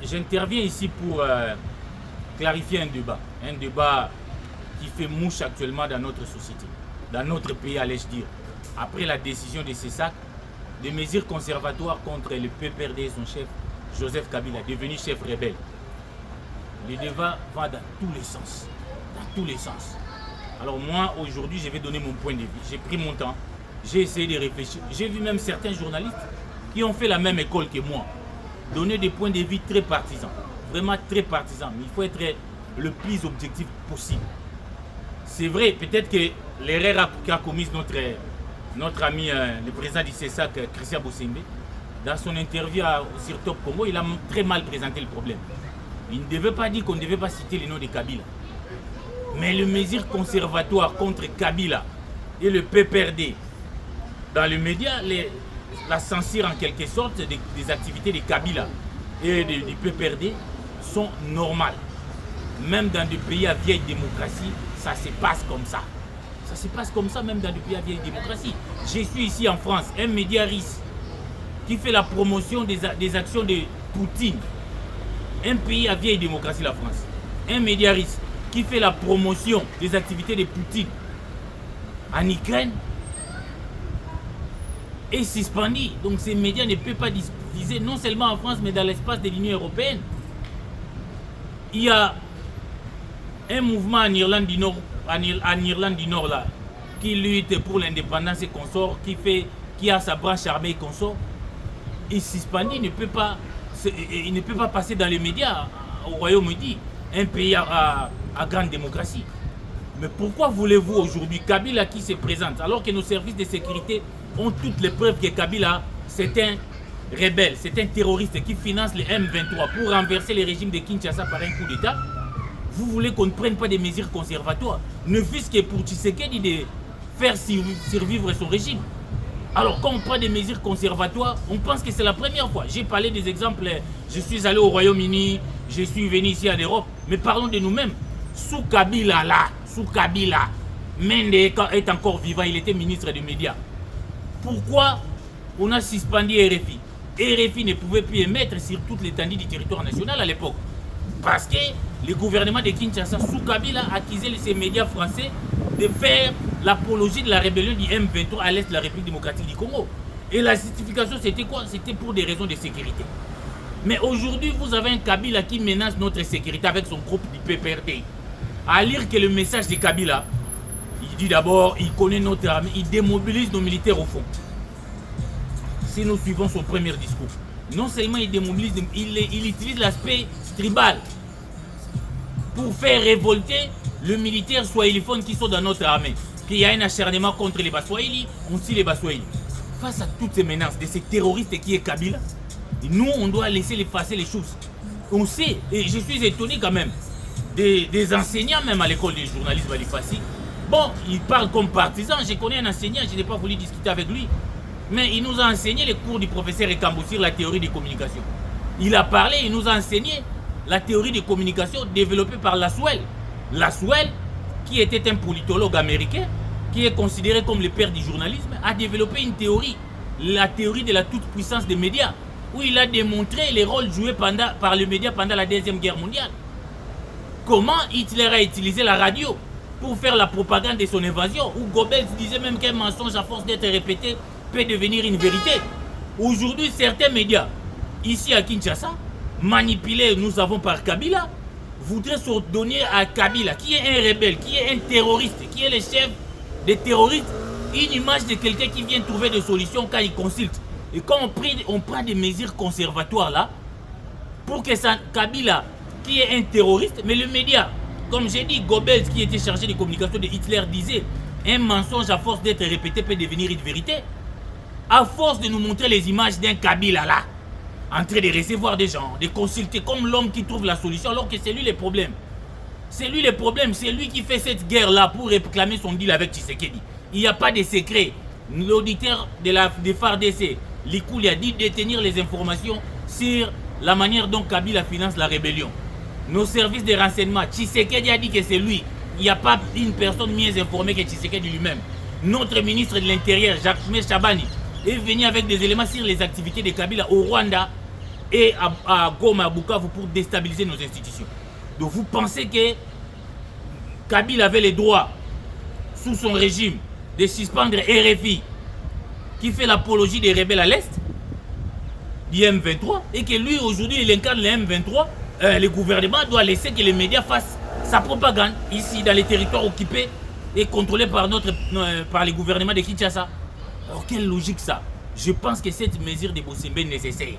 J'interviens ici pour clarifier un débat qui fait mouche actuellement dans notre société, dans notre pays, allais-je dire. Après la décision de CESAC, des mesures conservatoires contre le PPRD et son chef, Joseph Kabila, devenu chef rebelle. Le débat va dans tous les sens. Dans tous les sens. Alors moi, aujourd'hui, je vais donner mon point de vue. J'ai pris mon temps, j'ai essayé de réfléchir. J'ai vu même certains journalistes qui ont fait la même école que moi, donner des points de vue très partisans. Vraiment très partisans. Mais il faut être le plus objectif possible. C'est vrai, peut-être que l'erreur qu'a commise notre ami, le président du CESAC, Christian Bossembe, dans son interview sur Top Congo, il a très mal présenté le problème. Il ne devait pas dire qu'on ne devait pas citer le nom de Kabila. Mais les mesures conservatoires contre Kabila et le PPRD, dans les médias, la censure en quelque sorte des activités de Kabila et du PPRD sont normales. Même dans des pays à vieille démocratie, ça se passe comme ça. Ça se passe comme ça même dans des pays à vieille démocratie. Je suis ici en France, un médiariste qui fait la promotion des actions de Poutine. Un pays à vieille démocratie, la France. Un médiariste qui fait la promotion des activités de Poutine en Ukraine est suspendu. Donc ces médias ne peuvent pas diffuser non seulement en France, mais dans l'espace de l'Union européenne. Il y a un mouvement en Irlande du Nord, là, qui lutte pour l'indépendance et consort, qui a sa branche armée et consort. Et suspendu, il ne peut pas passer dans les médias au Royaume-Uni, un pays à grande démocratie. Mais pourquoi voulez-vous aujourd'hui Kabila qui se présente, alors que nos services de sécurité ont toutes les preuves que Kabila, c'est un rebelle, c'est un terroriste qui finance les M23 pour renverser le régime de Kinshasa par un coup d'État? Vous voulez qu'on ne prenne pas des mesures conservatoires, ne fût-ce que pour Tshisekedi de faire survivre son régime? Alors quand on prend des mesures conservatoires, on pense que c'est la première fois. J'ai parlé des exemples, je suis allé au Royaume-Uni, je suis venu ici en Europe, mais parlons de nous-mêmes. Sous Kabila Mende est encore vivant, il était ministre des médias. Pourquoi on a suspendu RFI? RFI ne pouvait plus émettre sur toute l'étendue du territoire national à l'époque. Parce que le gouvernement de Kinshasa, sous Kabila, a accusé ces médias français de faire l'apologie de la rébellion du M23 à l'est de la République démocratique du Congo. Et la justification, c'était quoi? C'était pour des raisons de sécurité. Mais aujourd'hui, vous avez un Kabila qui menace notre sécurité avec son groupe du PPRD. À lire que le message de Kabila, il dit d'abord, il connaît notre armée, il démobilise nos militaires au fond. Si nous suivons son premier discours, non seulement il démobilise, il utilise l'aspect tribal pour faire révolter le militaire swahiliphone qui sont dans notre armée. Qu'il y a un acharnement contre les Baswahili, on tue les Baswahili. Face à toutes ces menaces de ces terroristes qui est Kabila, nous on doit laisser effacer les choses. On sait, et je suis étonné quand même, des enseignants même à l'école de journalisme à l'IFASI. Bon, il parle comme partisan, je connais un enseignant, je n'ai pas voulu discuter avec lui. Mais il nous a enseigné les cours du professeur Ekambo sur la théorie des communications. Il a parlé, il nous a enseigné la théorie des communications développée par Laswell. Laswell, qui était un politologue américain, qui est considéré comme le père du journalisme, a développé une théorie, la théorie de la toute-puissance des médias, où il a démontré les rôles joués par les médias pendant la Deuxième Guerre mondiale. Comment Hitler a utilisé la radio pour faire la propagande de son invasion, où Goebbels disait même qu'un mensonge à force d'être répété peut devenir une vérité. Aujourd'hui, certains médias, ici à Kinshasa, manipulés, nous avons par Kabila, voudraient se donner à Kabila, qui est un rebelle, qui est un terroriste, qui est le chef des terroristes, une image de quelqu'un qui vient trouver des solutions quand il consulte. Et quand on prend des mesures conservatoires là, pour que ça, Kabila, qui est un terroriste, mais le média, comme j'ai dit, Goebbels, qui était chargé de communication de Hitler, disait un mensonge à force d'être répété peut devenir une vérité. À force de nous montrer les images d'un Kabila là, en train de recevoir des gens, de consulter comme l'homme qui trouve la solution, alors que c'est lui le problème. C'est lui le problème, c'est lui qui fait cette guerre-là pour réclamer son deal avec Tshisekedi. Il n'y a pas de secret. L'auditeur de FARDC, Likouli, a dit détenir les informations sur la manière dont Kabila finance la rébellion. Nos services de renseignement, Tshisekedi a dit que c'est lui. Il n'y a pas une personne mieux informée que Tshisekedi lui-même. Notre ministre de l'Intérieur, Jacques Chabani, est venu avec des éléments sur les activités de Kabila au Rwanda et à Goma, à Bukavu pour déstabiliser nos institutions. Donc vous pensez que Kabila avait le droit, sous son régime, de suspendre RFI, qui fait l'apologie des rebelles à l'Est, du M23, et que lui, aujourd'hui, il incarne le M23, le gouvernement doit laisser que les médias fassent sa propagande ici, dans les territoires occupés et contrôlés par les gouvernements de Kinshasa. Alors, quelle logique ça? Je pense que cette mesure de Bossembe est nécessaire.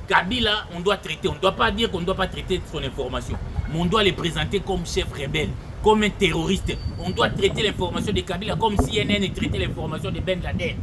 Kabila, on doit traiter, on ne doit pas dire qu'on ne doit pas traiter son information, mais on doit les présenter comme chef rebelle, comme un terroriste. On doit traiter l'information de Kabila comme CNN traitait l'information de Ben Laden.